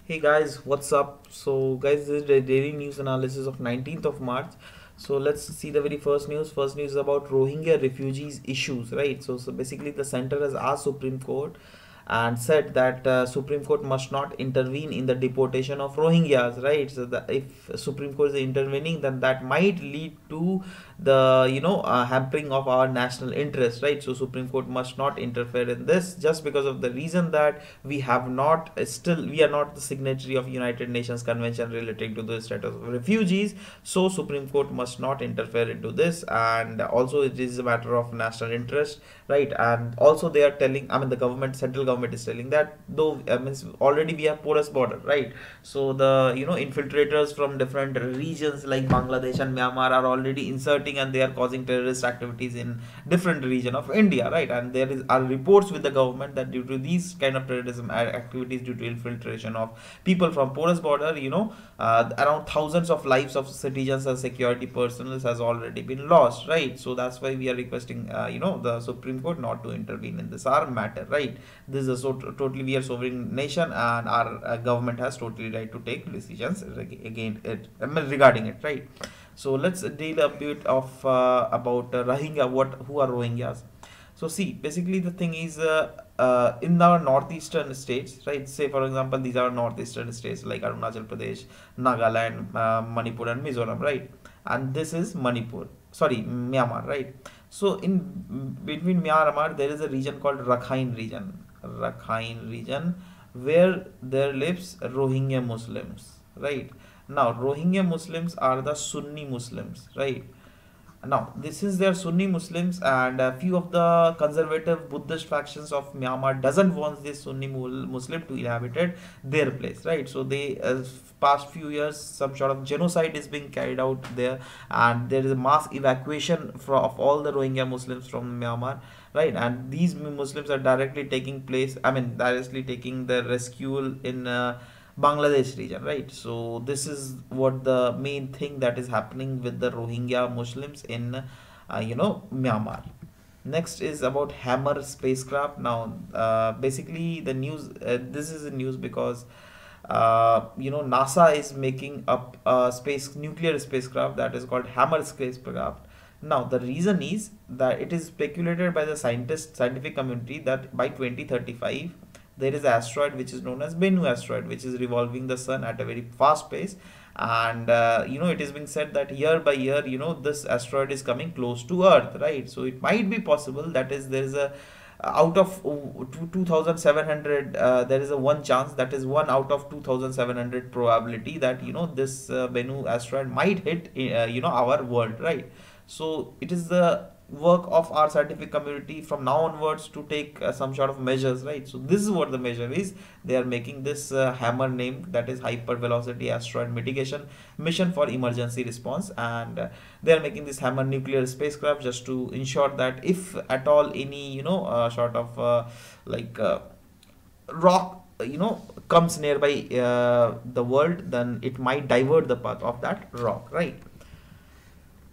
Hey guys, what's up? So guys, this is the daily news analysis of 19th of March. So let's see the very first news. First news is about Rohingya refugees issues, right? So basically the center has asked Supreme Court and said that Supreme Court must not intervene in the deportation of Rohingyas, right? So that if Supreme Court is intervening, then that might lead to the hampering of our national interest, right? So Supreme Court must not interfere in this just because of the reason that we are not the signatory of United Nations Convention relating to the status of refugees. So Supreme Court must not interfere into this, and also it is a matter of national interest, right? And also they are telling, I mean, the government, central government is telling that though means already we have porous border, right? So the infiltrators from different regions like Bangladesh and Myanmar are already inserting, and they are causing terrorist activities in different region of India, right? And there are reports with the government that due to these kind of terrorism activities, due to infiltration of people from porous border, around thousands of lives of citizens and security personnel has already been lost, right? So that's why we are requesting the Supreme Court not to intervene in this our matter, right? This is totally, we are sovereign nation, and our government has totally right to take decisions again it, I mean, regarding it, right? So let's deal a bit of about Rohingya. Who are Rohingyas? So see, basically the thing is, in our northeastern states, right? Say for example, these are northeastern states like Arunachal Pradesh, Nagaland, Manipur, and Mizoram, right? And this is Manipur, sorry, Myanmar, right? So in between Myanmar, there is a region called Rakhine region, where there lives Rohingya Muslims, right? Now, Rohingya Muslims are the Sunni Muslims, right? Now, this is their Sunni Muslims, and a few of the conservative Buddhist factions of Myanmar doesn't want this Sunni Muslim to inhabit their place, right? So they, past few years, some sort of genocide is being carried out there, and there is a mass evacuation of all the Rohingya Muslims from Myanmar, right? And these Muslims are directly taking place, I mean, directly taking the rescue in. Bangladesh region, right? So this is what the main thing that is happening with the Rohingya Muslims in, Myanmar. Next is about Hammer spacecraft. Now, basically the news. This is the news because NASA is making up a nuclear spacecraft that is called Hammer spacecraft. Now, the reason is that it is speculated by the scientific community that by 2035 there is an asteroid which is known as Bennu asteroid, which is revolving the sun at a very fast pace, and it is being said that year by year, this asteroid is coming close to Earth, right? So it might be possible that is there is a out of 2700, there is a one chance, that is 1 out of 2700 probability that this Bennu asteroid might hit our world, right? So it is the work of our scientific community from now onwards to take some sort of measures, right? So this is what the measure is. They are making this hammer name, that is hyper velocity asteroid mitigation mission for emergency response, and they are making this hammer nuclear spacecraft just to ensure that if at all any sort of rock comes nearby the world, then it might divert the path of that rock, right?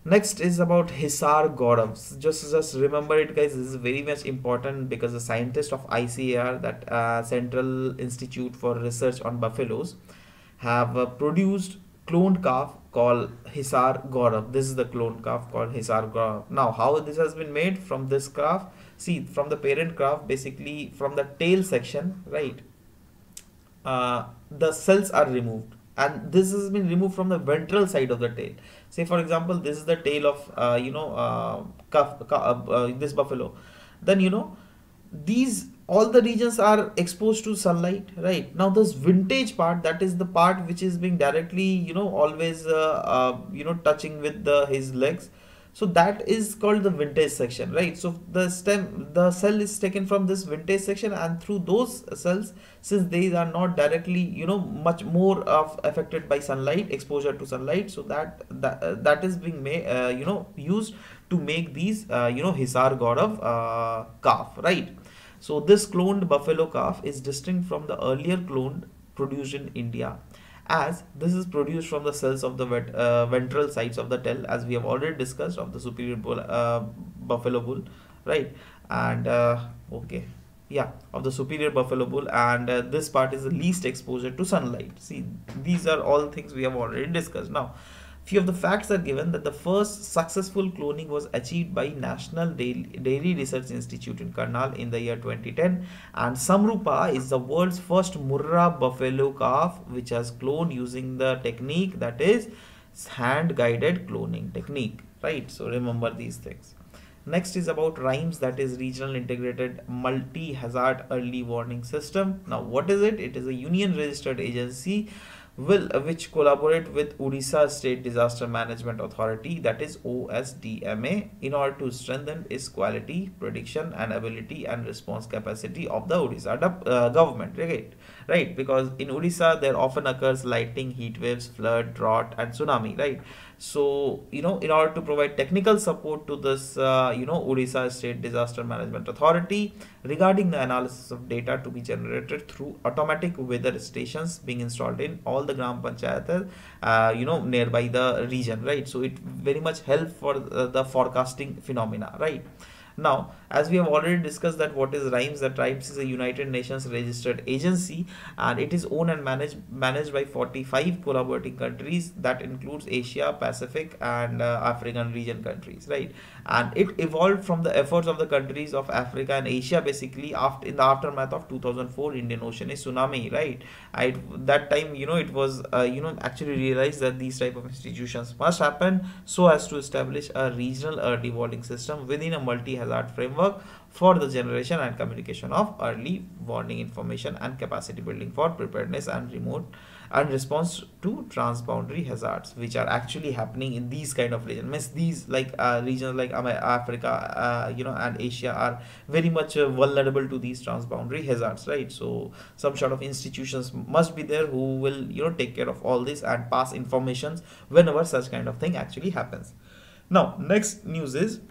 Next is about Hisar Gaurav. Just remember it, guys. This is very much important because the scientists of ICAR, that Central Institute for Research on Buffaloes, have produced cloned calf called Hisar Gaurav. This is the cloned calf called Hisar Gaurav. Now, how this has been made from this calf? See, from the parent calf, basically from the tail section, right? The cells are removed, and this has been removed from the ventral side of the tail. Say for example, this is the tail of this buffalo. Then these all the regions are exposed to sunlight, right? Now this vintage part, that is the part which is being directly always touching with his legs, so that is called the vintage section, right? So the cell is taken from this vintage section, and through those cells, since they are not directly much more of affected by sunlight, exposure to sunlight, so that is being made used to make these Hisar Gaurav calf, right? So this cloned buffalo calf is distinct from the earlier cloned produced in India, as this is produced from the cells of the ventral sides of the tail, as we have already discussed, of the superior buffalo bull, right? And okay, yeah, of the superior buffalo bull, and this part is the least exposure to sunlight. See, these are all things we have already discussed. Now, few of the facts are given that the first successful cloning was achieved by National Dairy Research Institute in Karnal in the year 2010, and Samrupa is the world's first Murrah buffalo calf which has cloned using the technique that is hand guided cloning technique, right? So remember these things. Next is about RIMES, that is Regional Integrated Multi-Hazard Early Warning System. Now what is it? It is a union registered agency which collaborate with Odisha State Disaster Management Authority, that is OSDMA, in order to strengthen its quality, prediction and ability and response capacity of the Odisha government, right? Because in Odisha there often occurs lightning, heat waves, flood, drought and tsunami, right? So, in order to provide technical support to this, Odisha State Disaster Management Authority regarding the analysis of data to be generated through automatic weather stations being installed in all the Gram Panchayat, nearby the region, right? So, it very much help for the forecasting phenomena, right? Now, as we have already discussed that what is RIMES, that RIMES is a United Nations registered agency and it is owned and managed by 45 collaborating countries that includes Asia, Pacific and African region countries, right? And it evolved from the efforts of the countries of Africa and Asia basically in the aftermath of 2004 Indian Ocean tsunami, right? That time, it was, actually realized that these type of institutions must happen so as to establish a regional early warning system within a multi-hazard framework for the generation and communication of early warning information and capacity building for preparedness and remote and response to transboundary hazards which are actually happening in these kind of regions. Means these regions like Africa, and Asia are very much vulnerable to these transboundary hazards, right? So some sort of institutions must be there who will take care of all this and pass informations whenever such kind of thing actually happens. Now next news is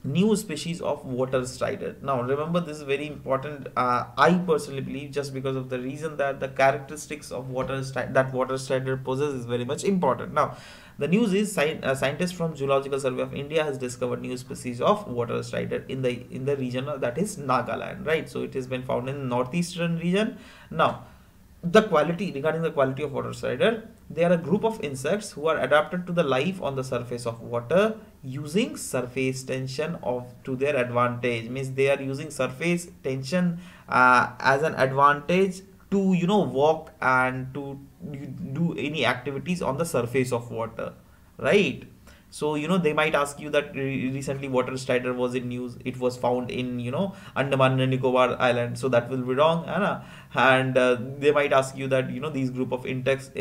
new species of water strider. Now remember, this is very important. I personally believe, just because of the reason that the characteristics of water strider possesses is very much important. Now the news is scientists from Zoological Survey of India has discovered new species of water strider in the region that is Nagaland, right? So it has been found in northeastern region. Now regarding the quality of water strider, they are a group of insects who are adapted to the life on the surface of water using surface tension to their advantage. Means they are using surface tension as an advantage to walk and to do any activities on the surface of water, right? So they might ask you that recently water strider was in news, it was found in Andaman and Nicobar Island, so that will be wrong, and they might ask you that these group of insects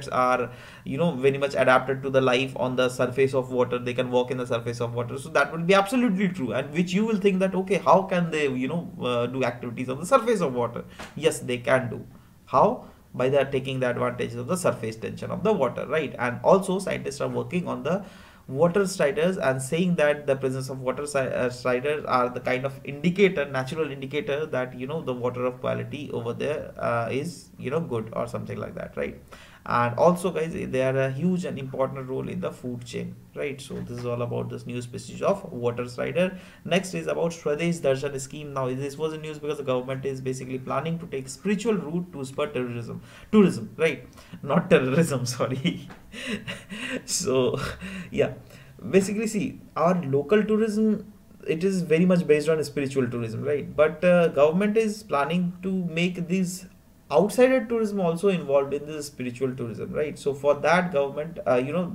are very much adapted to the life on the surface of water, they can walk in the surface of water, so that will be absolutely true, and which you will think that okay, how can they do activities on the surface of water? Yes, they can do. How? By taking the advantage of the surface tension of the water, right? And also scientists are working on the water striders and saying that the presence of water striders are the kind of natural indicator that the water of quality over there is good or something like that, right? And also guys, they are a huge and important role in the food chain, right? So this is all about this new species of water strider. Next is about Swadesh Darshan scheme. Now this was in news because the government is basically planning to take spiritual route to spur tourism, right? Not terrorism, sorry. So yeah, basically see, our local tourism, it is very much based on spiritual tourism, right? But government is planning to make these outsider tourism also involved in this spiritual tourism, right? So for that government,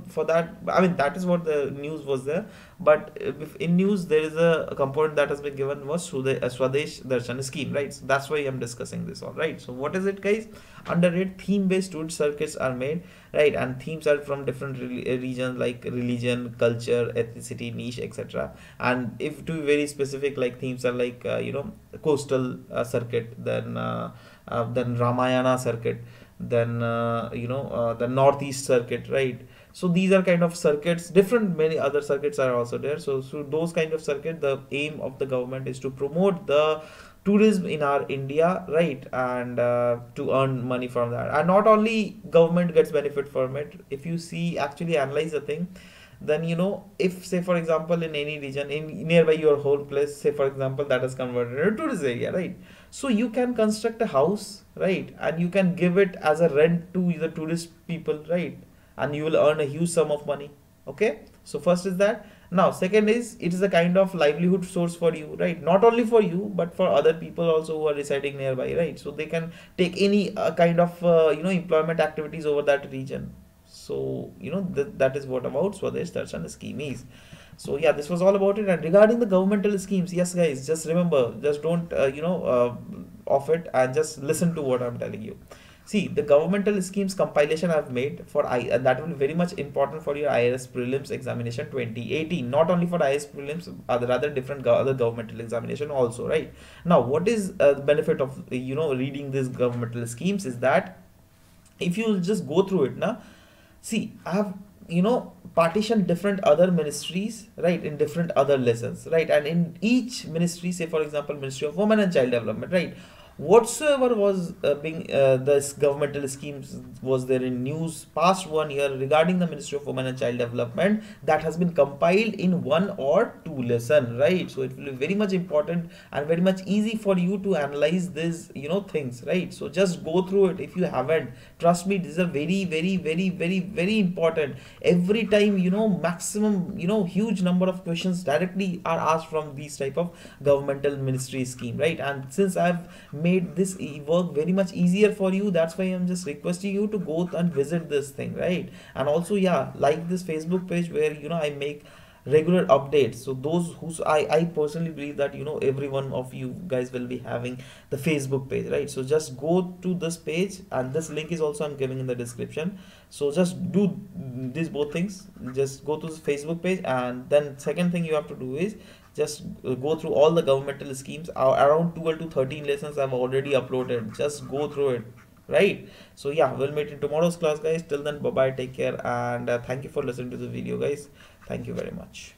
for that, I mean, that is what the news was there. But in news there is a component that has been given was through the Swadesh Darshan scheme, right? So that's why I'm discussing this, all right? So what is it, guys? Under it, theme-based tour circuits are made, right? And themes are from different regions like religion, culture, ethnicity, niche, etc. And if to be very specific, like themes are like coastal circuit, then Ramayana circuit, then the Northeast circuit, right? So these are kind of circuits, many other circuits are also there. So those kind of circuit, the aim of the government is to promote the tourism in our India, right? And to earn money from that. And not only government gets benefit from it, if you see, actually analyze the thing, then if say for example in any region in nearby your whole place, say for example that is converted into a tourist area, right? So you can construct a house, right, and you can give it as a rent to the tourist people, right, and you will earn a huge sum of money. Okay, so first is that. Now second is, it is a kind of livelihood source for you, right? Not only for you but for other people also who are residing nearby, right? So they can take any kind of employment activities over that region. So that is what about Swadesh Darshan scheme is. So yeah, this was all about it. And regarding the governmental schemes, yes guys, just remember, just don't off it and just listen to what I'm telling you. See, the governmental schemes compilation I've made for and that will be very much important for your IRS prelims examination 2018. Not only for IRS prelims, rather different other governmental examination also, right? Now, what is the benefit of reading these governmental schemes is that if you just go through it now, see, I have partitioned different other ministries, right, in different other lessons, right, and in each ministry, say for example Ministry of Women and Child Development, right, whatsoever was being this governmental schemes was there in news past 1 year regarding the Ministry of Women and Child Development, that has been compiled in one or two lesson, right? So it will be very much important and very much easy for you to analyze these things, right? So just go through it. If you haven't, trust me, these are very very very very very important. Every time maximum huge number of questions directly are asked from these type of governmental ministry scheme, right? And since I've made this work very much easier for you, that's why I'm just requesting you to go and visit this thing, right? And also, yeah, like this Facebook page where I make regular updates. So those who's I personally believe that every one of you guys will be having the Facebook page, right? So just go to this page, and this link is also I'm giving in the description. So just do these both things. Just go to the Facebook page, and then second thing you have to do is just go through all the governmental schemes. Around 12 to 13 lessons I've already uploaded. Just go through it, right? So yeah, we'll meet in tomorrow's class, guys. Till then, bye bye, take care, and thank you for listening to the video, guys. Thank you very much.